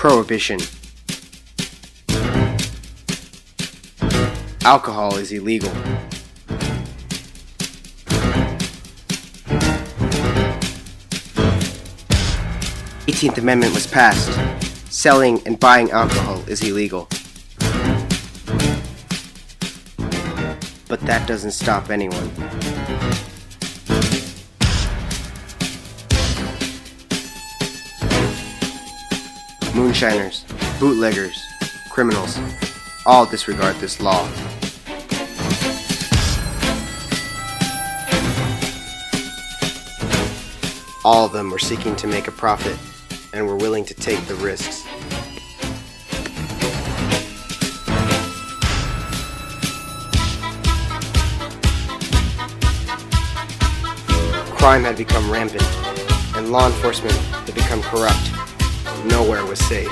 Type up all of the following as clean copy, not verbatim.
Prohibition. Alcohol is illegal. The 18th Amendment was passed. Selling and buying alcohol is illegal. But that doesn't stop anyone. Moonshiners, bootleggers, criminals, all disregard this law. All of them were seeking to make a profit and were willing to take the risks. Crime had become rampant, and law enforcement had become corrupt. Nowhere was safe.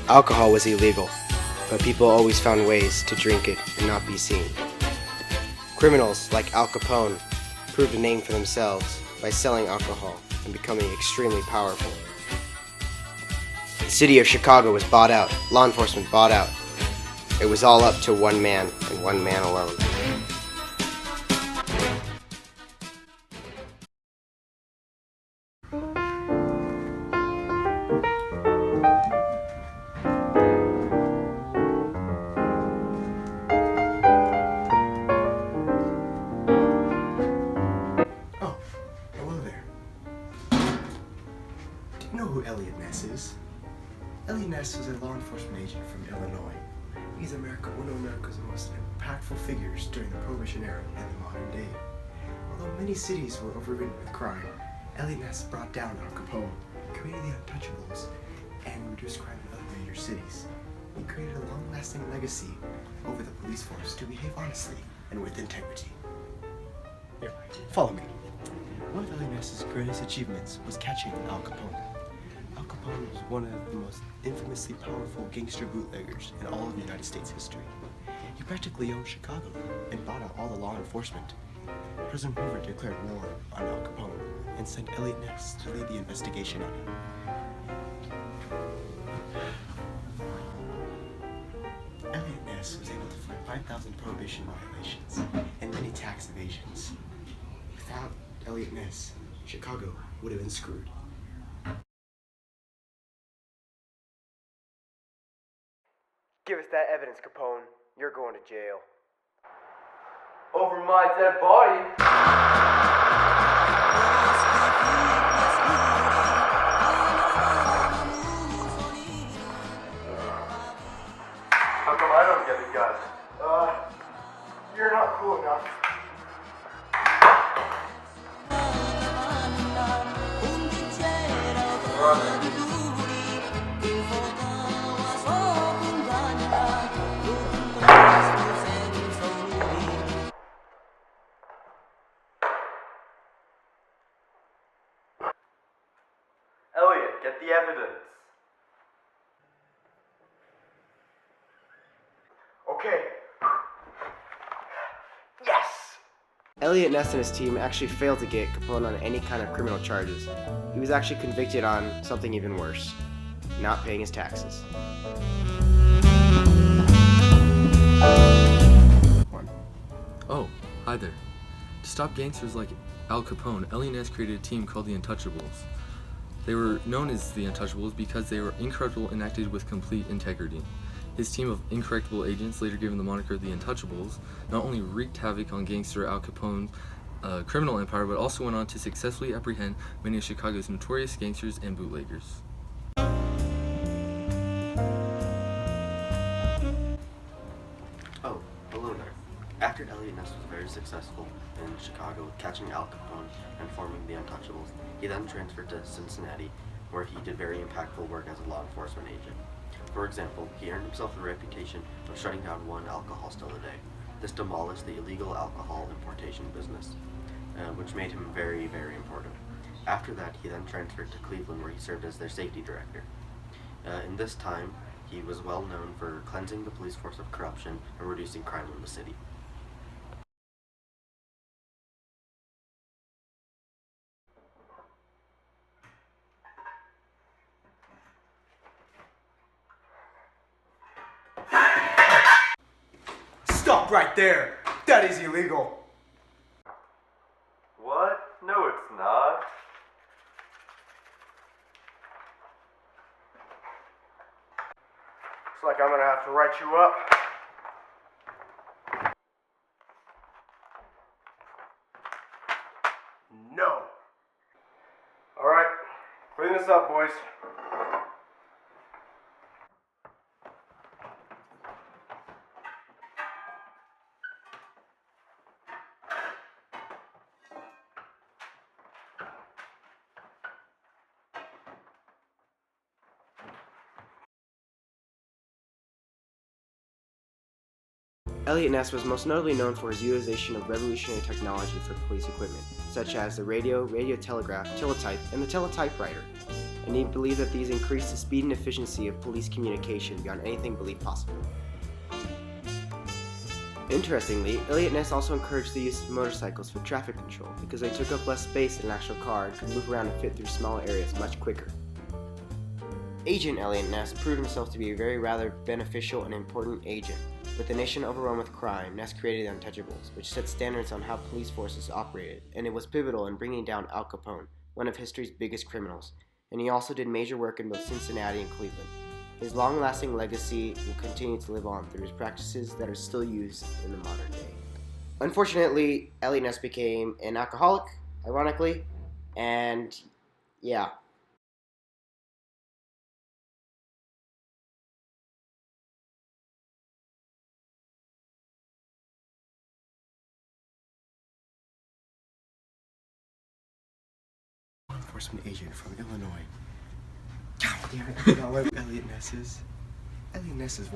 Alcohol was illegal, but people always found ways to drink it and not be seen. Criminals like Al Capone proved a name for themselves by selling alcohol and becoming extremely powerful. The city of Chicago was bought out, law enforcement bought out. It was all up to one man and one man alone. Oh, hello there. Do you know who Eliot Ness is? Eliot Ness was a law enforcement agent from Illinois. He's one of America's most impactful figures during the Prohibition era and the modern day. Although many cities were overridden with crime, Eliot Ness brought down Al Capone, created the Untouchables, and reduced crime in other major cities. He created a long-lasting legacy over the police force to behave honestly and with integrity. Here, follow me. One of Eliot Ness's greatest achievements was catching Al Capone. Al Capone was one of the most infamously powerful gangster bootleggers in all of United States history. He practically owned Chicago and bought out all the law enforcement. President Hoover declared war on Al Capone and sent Eliot Ness to lead the investigation on him. Eliot Ness was able to find 5,000 prohibition violations and many tax evasions. Without Eliot Ness, Chicago would have been screwed. Give us that evidence, Capone. You're going to jail. Over my dead body. How come I don't get a gun? You're not cool enough. Eliot, get the evidence. Okay. Yes! Eliot Ness and his team actually failed to get Capone on any kind of criminal charges. He was actually convicted on something even worse: not paying his taxes. Oh, hi there. To stop gangsters like Al Capone, Eliot Ness created a team called the Untouchables. They were known as the Untouchables because they were incorruptible and acted with complete integrity. His team of incorruptible agents, later given the moniker the Untouchables, not only wreaked havoc on gangster Al Capone's criminal empire, but also went on to successfully apprehend many of Chicago's notorious gangsters and bootleggers. Oh, hello there. After Eliot Ness was very successful in Chicago catching Al Capone and forming the Untouchables, he then transferred to Cincinnati, where he did very impactful work as a law enforcement agent. For example, he earned himself the reputation of shutting down one alcohol still a day. This demolished the illegal alcohol importation business, which made him very, very important. After that, he then transferred to Cleveland, where he served as their safety director. In this time, He was well known for cleansing the police force of corruption and reducing crime in the city. Stop right there! That is illegal! What? No, it's not. Looks like I'm gonna have to write you up. No. Alright, clean this up, boys. Eliot Ness was most notably known for his utilization of revolutionary technology for police equipment, such as the radio telegraph, teletype, and the teletypewriter, and he believed that these increased the speed and efficiency of police communication beyond anything believed possible. Interestingly, Eliot Ness also encouraged the use of motorcycles for traffic control because they took up less space than an actual car and could move around and fit through smaller areas much quicker. Agent Eliot Ness proved himself to be a very rather beneficial and important agent. With the nation overrun with crime, Ness created the Untouchables, which set standards on how police forces operated, and it was pivotal in bringing down Al Capone, one of history's biggest criminals, and he also did major work in both Cincinnati and Cleveland. His long-lasting legacy will continue to live on through his practices that are still used in the modern day. Unfortunately, Eliot Ness became an alcoholic, ironically, and yeah. Enforcement agent from Illinois. God damn it, I forgot what Eliot Ness is. Eliot Ness is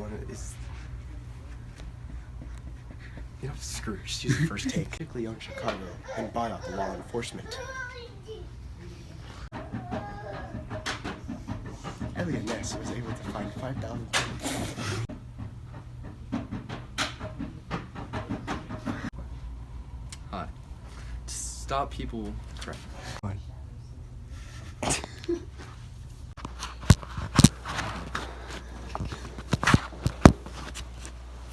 you know, screw it, just use the first take. Particularly own Chicago and buy out the law enforcement. Eliot Ness was able to find 5,000 Hi. To stop people. Correct.